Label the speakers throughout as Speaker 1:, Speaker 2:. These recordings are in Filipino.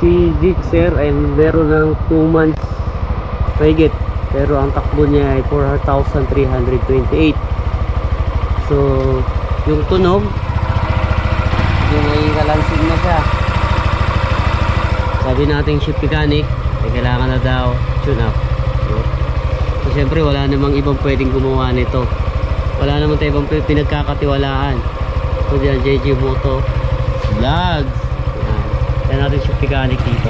Speaker 1: si Gixxer ay meron ng 2 months mahigit, pero ang takbo niya ay 4,328. So yung tunog, yung may kalansing na siya. Sabi nating ship mechanic ay kailangan na daw tune up. So syempre wala namang ibang pwedeng gumawa nito, wala naman tayong ibang pinagkakatiwalaan. So diyan JJ Moto Vlogs. Yan natin ship mechanic dito.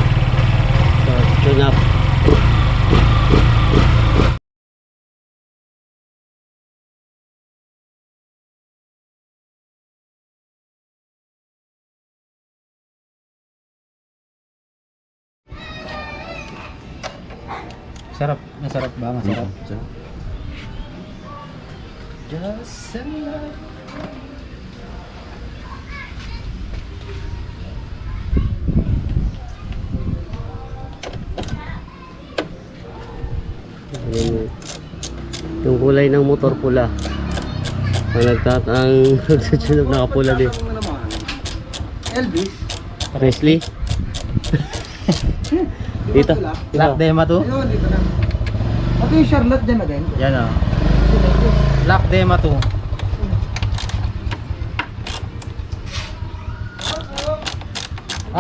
Speaker 1: So tune up.
Speaker 2: Sarap, masarap ba? Masarap.
Speaker 1: Just yung kulay ng motor pula. Ang nagsusunog nakapula din.
Speaker 2: Elvis.
Speaker 1: Presley. Dito.
Speaker 2: Black Dema to?
Speaker 3: Ayun, dito na. Ito yung Charlotte dyan na din.
Speaker 2: Yan o. Black Dema to.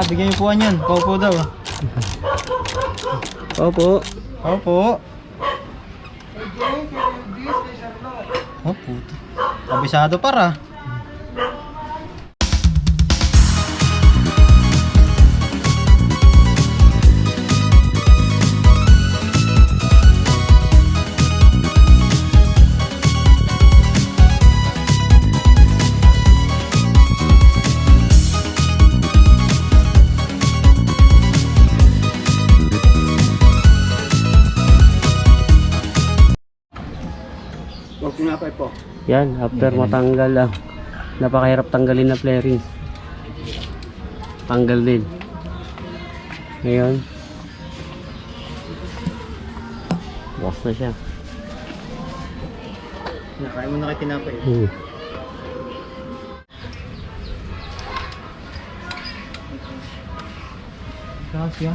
Speaker 2: Bigyan niyo puwan yan. Paupo daw.
Speaker 1: Opo.
Speaker 2: Paupo. Oh, puto. Kabisado para.
Speaker 3: Po.
Speaker 1: Yan, after matanggal lang. Napakahirap tanggalin na flarings. Tanggal din. Ngayon. Bukas na siya.
Speaker 2: Nakain mo na kay tinapay. Kasya.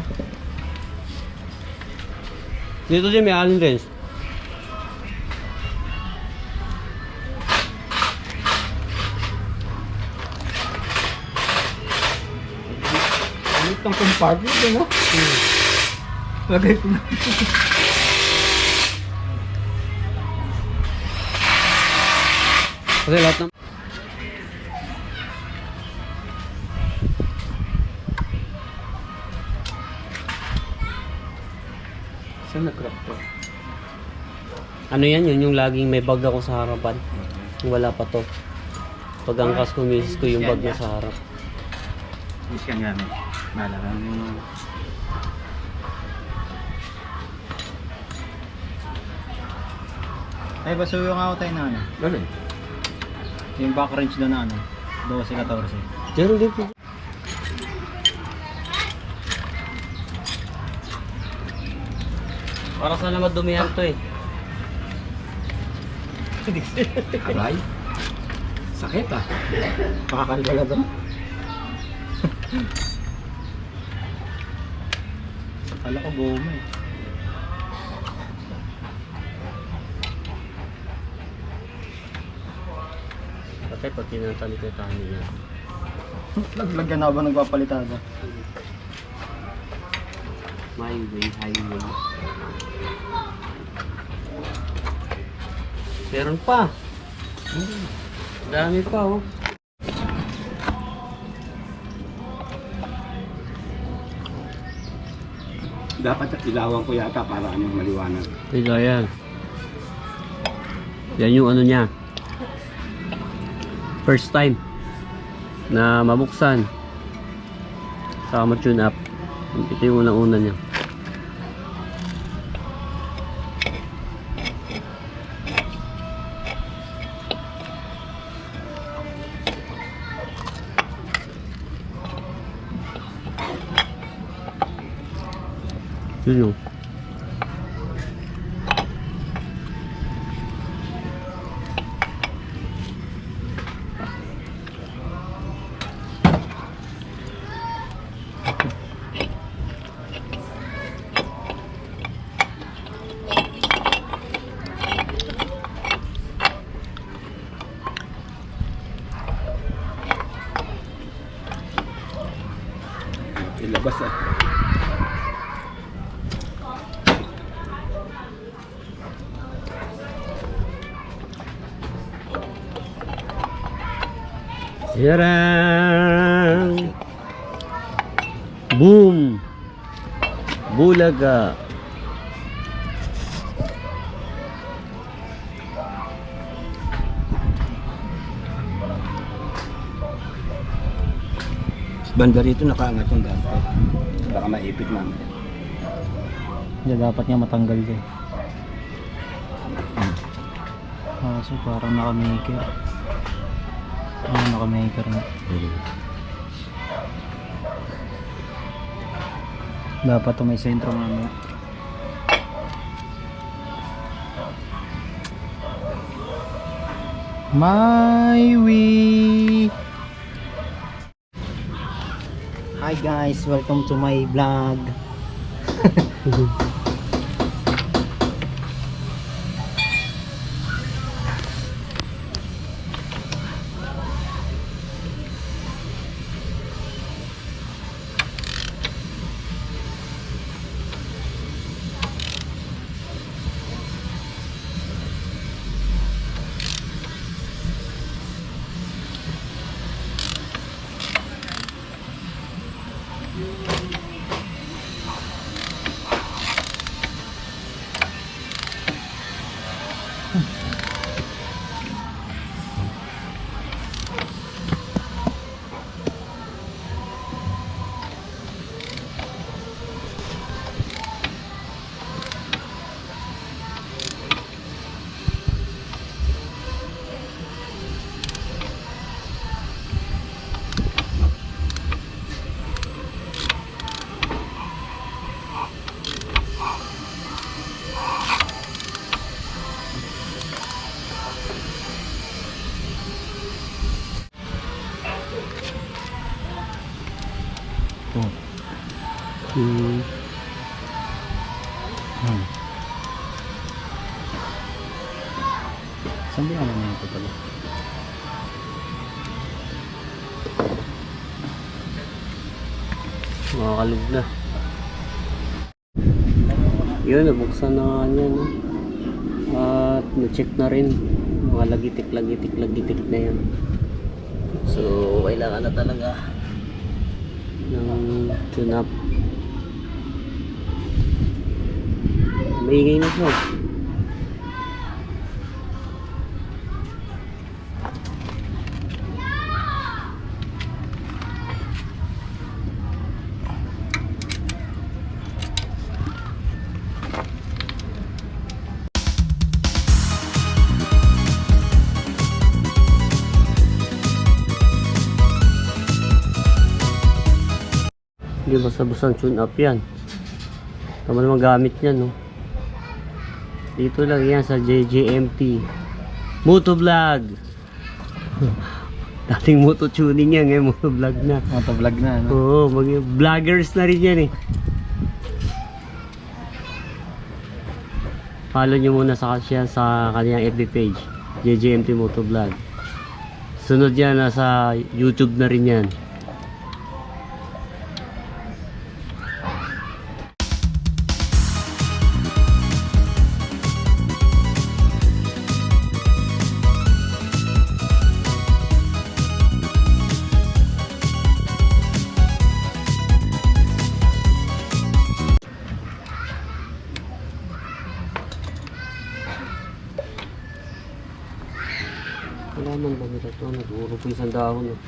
Speaker 1: Dito din may allen lens.
Speaker 3: Ang compartment eh, no? Lagay ko na.
Speaker 1: Kasi lahat ng
Speaker 3: Saan nag-crack to?
Speaker 1: ano yan, yun yung laging may bag ako sa harapan. Wala pa to. Pag angkas ko, misis ko yung bag na sa harap.
Speaker 2: Miss ka gamit. Malaman mo. Ay, basuyo nga ako tayo na ano.
Speaker 3: Ganun.
Speaker 2: Yung back wrench doon na ano. 12-14.
Speaker 1: Meron din po. Para sana madumihan to eh.
Speaker 3: Aray. Sakit ah.
Speaker 2: Makakalgala to. Kala ko goma eh.
Speaker 1: Patay pag tinatalik na tayo niya.
Speaker 2: Naglagyan na ba nagpapalitada?
Speaker 1: My way, highway. Meron pa. Dami pa oh.
Speaker 3: Dapat ilawan ko yata para ano maliwanag.
Speaker 1: Ito yan. Yan yung ano niya. First time na mabuksan. Saka ma-tune up. Ito yung unang-una niya. Yun yung Yarang! Boom! Bulaga!
Speaker 3: Banda rito nakaangat yung dante. Baka maipit mamaya.
Speaker 2: Hindi, dapat nga matanggal dyan. Kaso parang naka-maker. Naka-maker na. Dapat to may sentro mamaya. My way. Hi guys, welcome to my vlog. Saan ba ano na ito pala?
Speaker 1: Makakalog na. Yun, nabuksan na nga niya, no? At na-check na rin. Mga lagitik na yan. So, kailangan na talaga ng tune-up. Maingay na siya. Hindi basta-basta tune up yan. Tama naman gamit yan, no? Dito lang yan sa JJMT Motovlog. Dating moto tuning yan, ngayon motovlog na.
Speaker 2: Motovlog na, no?
Speaker 1: Oo, vloggers na rin yan eh. Follow nyo muna sa kanyang FB page, JJMT Motovlog. Sunod yan, nasa YouTube na rin yan. Wala man ba nila ito? Nag-uuro po isang dahon. Eh.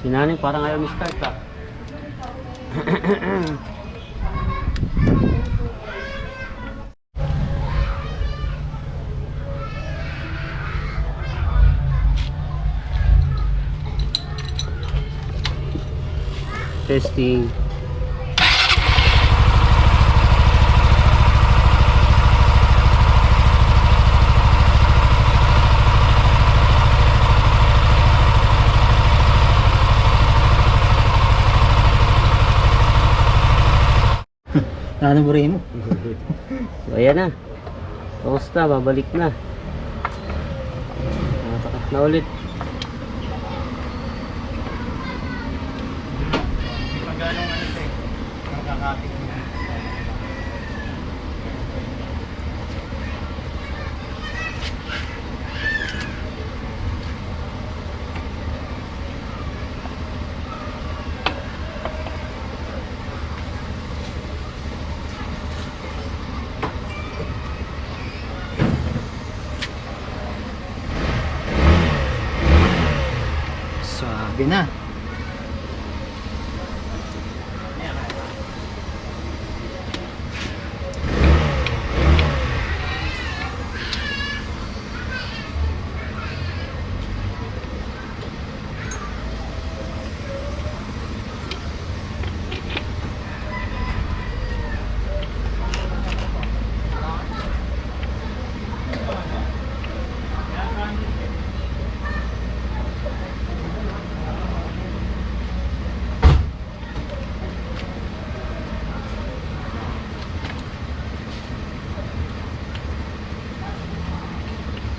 Speaker 1: Si Nani parang ayaw mi-start ah. Testing.
Speaker 2: Nanuburi mo.
Speaker 1: So, ayan na. Tapos na, babalik na. Natakas na ulit.
Speaker 2: Sabi na.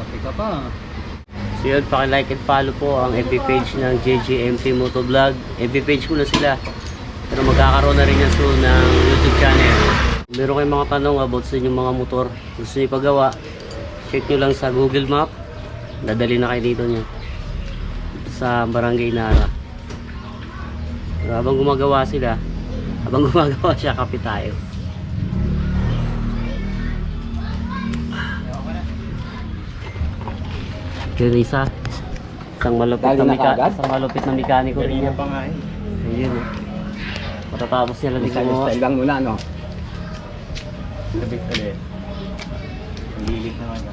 Speaker 2: Kape ka pa.
Speaker 1: So yun, paki-like and follow po ang FB page ng JJMT Motovlog. FB page ko na sila. Pero magkakaroon na rin yan soon ng YouTube channel. Meron kayong mga tanong about sa inyong mga motor. Gusto nyo ipagawa, check nyo lang sa Google Map. Dadali na kayo dito nyo. Sa Barangay Nara. Pero habang gumagawa sila, habang gumagawa siya, kape tayo. Yun isa. Isang malupit na mekaniko rin yan.
Speaker 2: Pa nga eh.
Speaker 1: Ayun eh. Matatapos niya lang
Speaker 2: Style lang muna, no? Labit ulit. Lilit naman ka.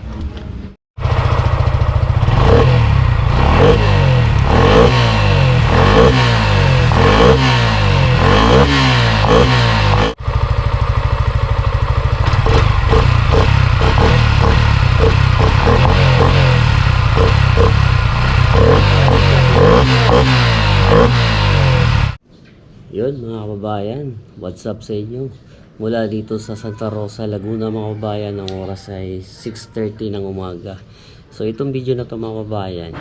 Speaker 1: Yun mga kababayan, what's up sa inyo? Mula dito sa Santa Rosa, Laguna mga kababayan, ang oras ay 6:30 ng umaga. So itong video na to mga kababayan,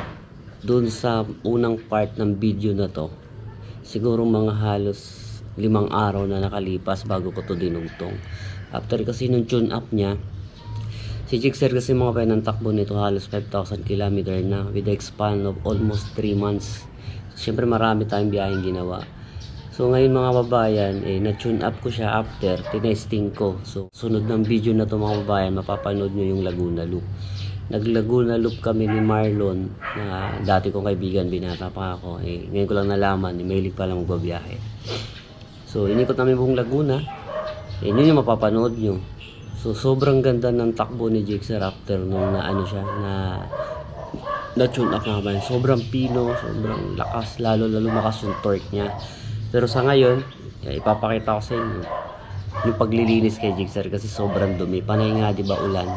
Speaker 1: dun sa unang part ng video na to, siguro mga halos 5 araw na nakalipas bago ko to dinugtong. After kasi nung tune up niya, si Jixer kasi mga kababayan, ang takbo nito halos 5,000 km na with the span of almost 3 months. Siyempre marami tayong biyaheng ginawa. So ngayon mga babayan, na-tune up ko siya after tinesting ko. So sunod ng video na to mga babayan, mapapanood nyo yung Laguna Loop. Nag-Laguna Loop kami ni Marlon, na dati kong kaibigan, binata pa ako. Ngayon ko lang nalaman, mahilig pala magbabiyahe. So inikot namin buong Laguna, yun yung mapapanood nyo. So sobrang ganda ng takbo ni Jixer after nung siya, na-tune up na kabayan. Sobrang pino, sobrang lakas, lalo lumakas yung torque niya. Pero sa ngayon, ipapakita ko sa inyo yung paglilinis kay Jixer kasi sobrang dumi. Panay nga, di ba, ulan.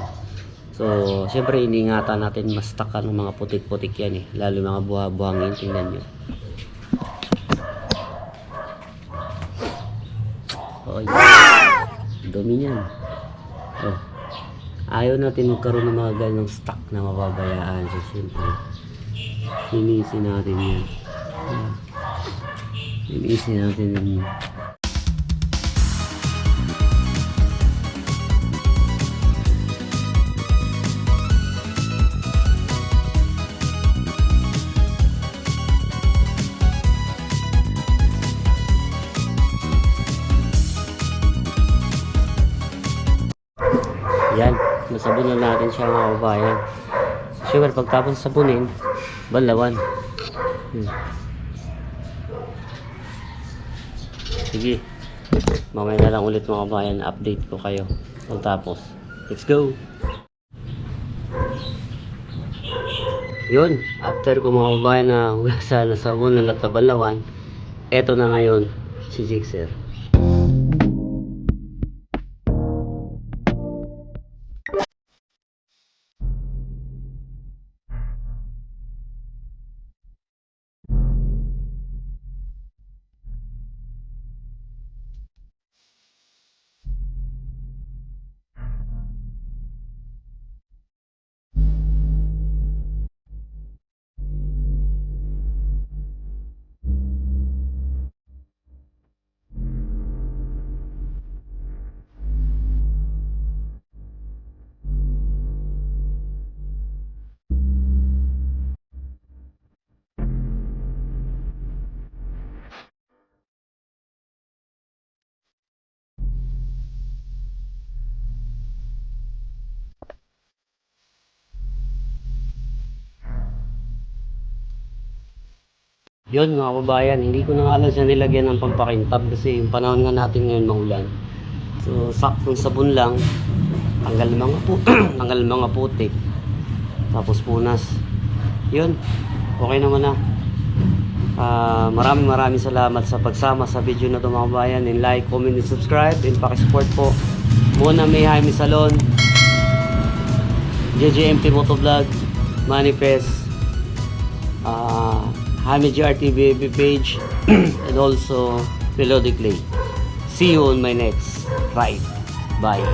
Speaker 1: So, syempre, iningatan natin mas taka ng mga putik-putik yan eh. Lalo mga buha-buhangin, tingnan nyo. Oh, dumi yan. Oh. Ayaw natin magkaroon ng mga ganong stock na mababayaan. So, syempre, linisin natin yan. Linisin natin yan. Yan, nasabunan natin siya mga kababayan. Sure, pagtapos sabunin, balawan. Sige, mamaya na lang ulit mga kababayan, update ko kayo pagtapos. Let's go! Yun, after ko mga kababayan na wala na sabunan at balawan, eto na ngayon si Jixer. Yun mga kababayan, hindi ko na nga alam siya nilagyan ng pampakintab kasi yung panahon nga natin ngayon maulan. So saktong sabon lang, tanggal mga tanggal mga putik. Tapos punas. Yun, okay naman na. Maraming salamat sa pagsama sa video na ito mga kababayan. And like, comment, and subscribe. And pakisupport po muna may Jaime Salon, JJMP Motovlog, Manifest, Jaime GRTV page, and also Melodic Lay. See you on my next ride. Bye.